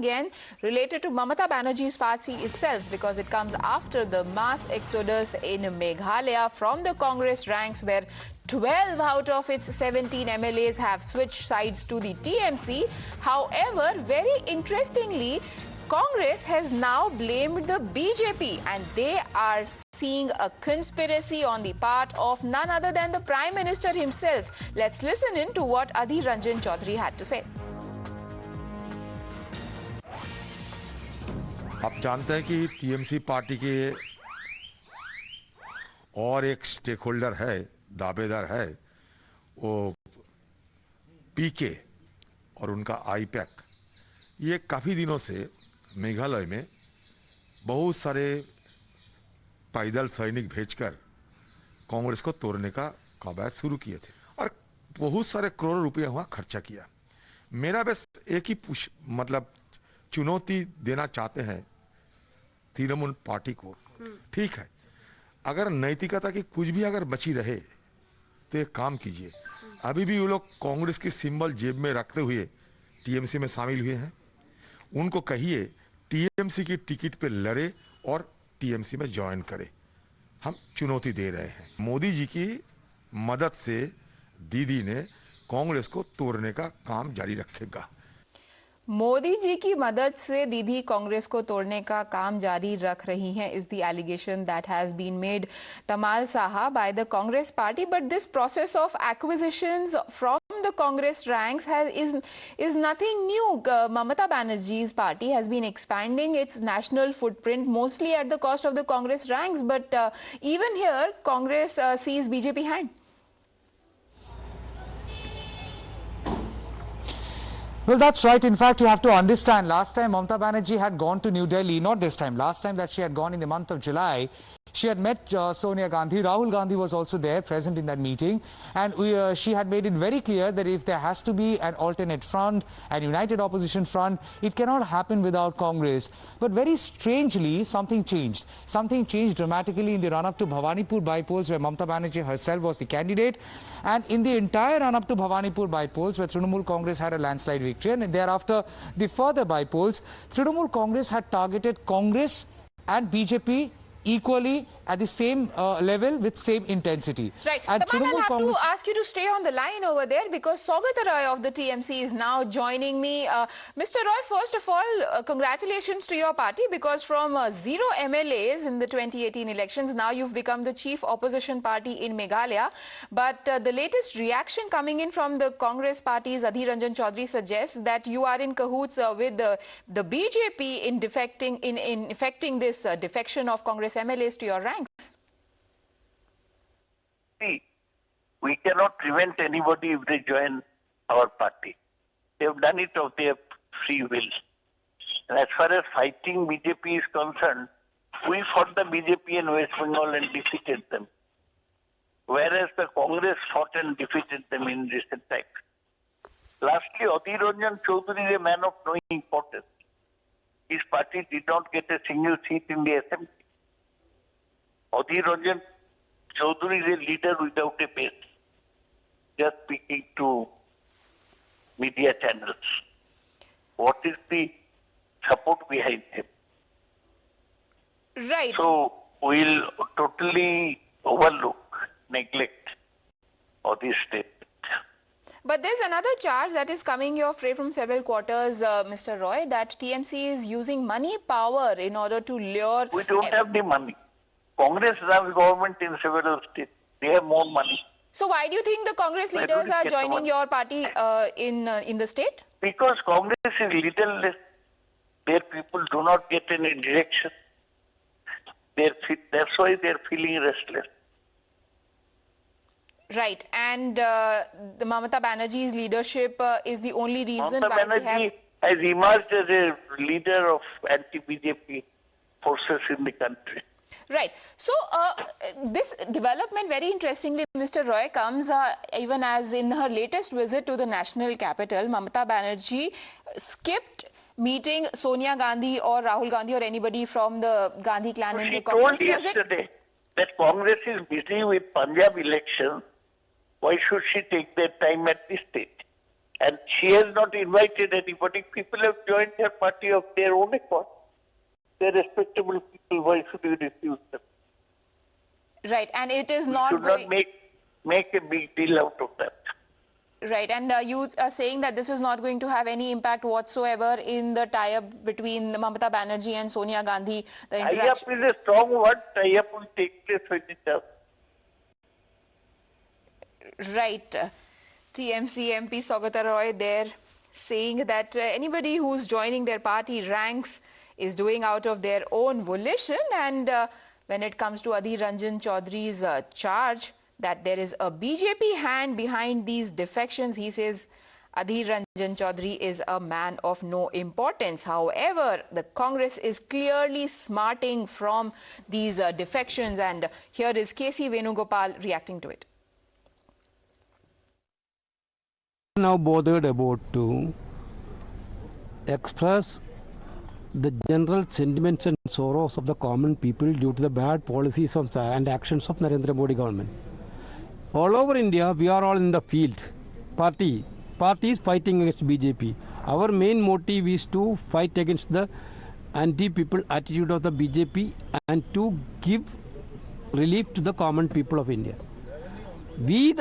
again related to Mamata Banerjee's party itself, because it comes after the mass exodus in Meghalaya from the Congress ranks, where 12 out of its 17 MLAs have switched sides to the TMC. However, very interestingly, Congress has now blamed the BJP, and they are seeing a conspiracy on the part of none other than the Prime Minister himself. Let's listen in to what Adhir Ranjan Chaudhary had to say. आप जानते हैं कि TMC party के और एक stake holder है, दावेदार है, वो पीके और उनका आईपैक। ये काफ़ी दिनों से मेघालय में बहुत सारे पैदल सैनिक भेजकर कांग्रेस को तोड़ने का कवायद शुरू किए थे और बहुत सारे करोड़ रुपए वहाँ खर्चा किया। मेरा बस एक ही चुनौती देना चाहते हैं तृणमूल पार्टी को। ठीक है, अगर नैतिकता की कुछ भी अगर बची रहे तो एक काम कीजिए, अभी भी वो लोग कांग्रेस की सिंबल जेब में रखते हुए टीएमसी में शामिल हुए हैं, उनको कहिए टीएमसी की टिकट पे लड़े और टीएमसी में ज्वाइन करे। हम चुनौती दे रहे हैं। मोदी जी की मदद से दीदी ने कांग्रेस को तोड़ने का काम जारी रखेगा। मोदी जी की मदद से दीदी कांग्रेस को तोड़ने का काम जारी रख रही हैं is the allegation that has been made, Tamal Saha, by the Congress party. But this process of acquisitions from the Congress ranks is nothing new. Mamata Banerjee's party has been expanding its national footprint mostly at the cost of the Congress ranks. But even here, Congress sees BJP hand. Well, that's right. In fact, you have to understand, last time Mamata Banerjee had gone to New Delhi, not this time, last time that she had gone in the month of July, she had met Sonia Gandhi. Rahul Gandhi was also there, present in that meeting. And she had made it very clear that if there has to be an alternate front, an united opposition front, it cannot happen without Congress. But very strangely, something changed. Something changed dramatically in the run-up to Bhawanipur by-polls, where Mamata Banerjee herself was the candidate. And in the entire run-up to Bhawanipur by-polls, where Trinamool Congress had a landslide victory, and thereafter the further by-polls, Trinamool Congress had targeted Congress and BJP equally at the same level with same intensity. Right. Tamal, I'll have to ask you to stay on the line over there, because Saugata Roy of the TMC is now joining me. Mr. Roy, first of all, congratulations to your party, because from 0 MLAs in the 2018 elections, now you've become the chief opposition party in Meghalaya. But the latest reaction coming in from the Congress party's Adhir Ranjan Chaudhary suggests that you are in cahoots with the BJP in effecting this defection of Congress MLAs to your ranks. See, we cannot prevent anybody if they join our party. They have done it of their free will. And as far as fighting BJP is concerned, we fought the BJP in West Bengal and defeated them, whereas the Congress fought and defeated them in recent times. Lastly, Adhir Ranjan Chaudhary is a man of no importance. His party did not get a single seat in the assembly. Adhir Ranjan Chaudhary is a leader without a base, just speaking to media channels. What is the support behind him? Right. So we'll totally overlook, neglect all these statements. But there's another charge that is coming your way from several quarters, Mr. Roy, that TMC is using money power in order to lure... We don't have the money. Congress runs government in several states. They have more money. So why do you think the Congress leaders are joining your party in the state? Because Congress is leaderless. Their people do not get any direction. That's why they're feeling restless. Right. And the Mamata Banerjee's leadership is the only reason Mamata why Banerjee has emerged as a leader of anti-BJP forces in the country. Right. So, this development, very interestingly, Mr. Roy, comes even as in her latest visit to the national capital, Mamata Banerjee skipped meeting Sonia Gandhi or Rahul Gandhi or anybody from the Gandhi clan in the Congress. She told yesterday that Congress is busy with Punjab elections. Why should she take their time at this stage? And she has not invited anybody. People have joined her party of their own accord. They're respectable people. Why should you refuse them? Right, and it is You not should going... not make a big deal out of that. Right, and you are saying that this is not going to have any impact whatsoever in the tie-up between Mamata Banerjee and Sonia Gandhi. The Tie-up interaction... is a strong word. Tie-up will take place when it does. Right. TMC MP Saugata Roy there saying that anybody who's joining their party ranks is doing out of their own volition, and when it comes to Adhir Ranjan Chaudhary's charge that there is a BJP hand behind these defections, he says Adhir Ranjan Chaudhary is a man of no importance. However, the Congress is clearly smarting from these defections, and here is KC Venugopal reacting to it. Now bothered about to express the general sentiments and sorrows of the common people due to the bad policies of and actions of Narendra Modi government. All over India, we are all in the field. Parties fighting against BJP. Our main motive is to fight against the anti-people attitude of the BJP and to give relief to the common people of India. We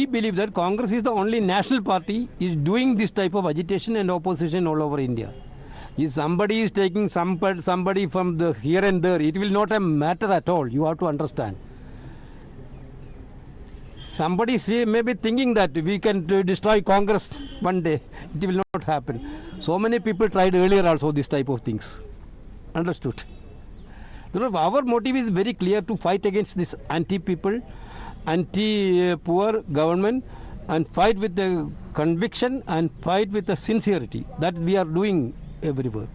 believe that Congress is the only national party is doing this type of agitation and opposition all over India. If somebody is taking somebody from the here and there, it will not matter at all. You have to understand. Somebody may be thinking that we can destroy Congress one day. It will not happen. So many people tried earlier also this type of things. Understood? Our motive is very clear to fight against this anti-people, anti-poor government, and fight with the conviction and fight with the sincerity that we are doing everywhere.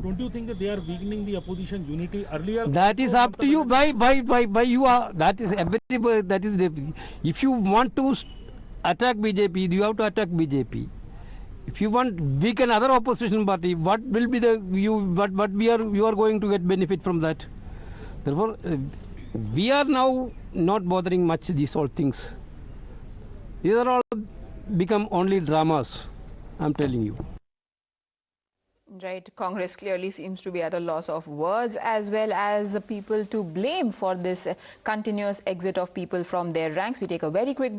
Don't you think that they are weakening the opposition unity earlier? That is up to you. Why you are? That is everybody. That is if you want to attack BJP, you have to attack BJP. If you want weaken other opposition party, what will be you are going to get benefit from that? Therefore, we are now not bothering much these all things. These are all become only dramas, I'm telling you. Right, Congress clearly seems to be at a loss of words as well as people to blame for this continuous exit of people from their ranks. We take a very quick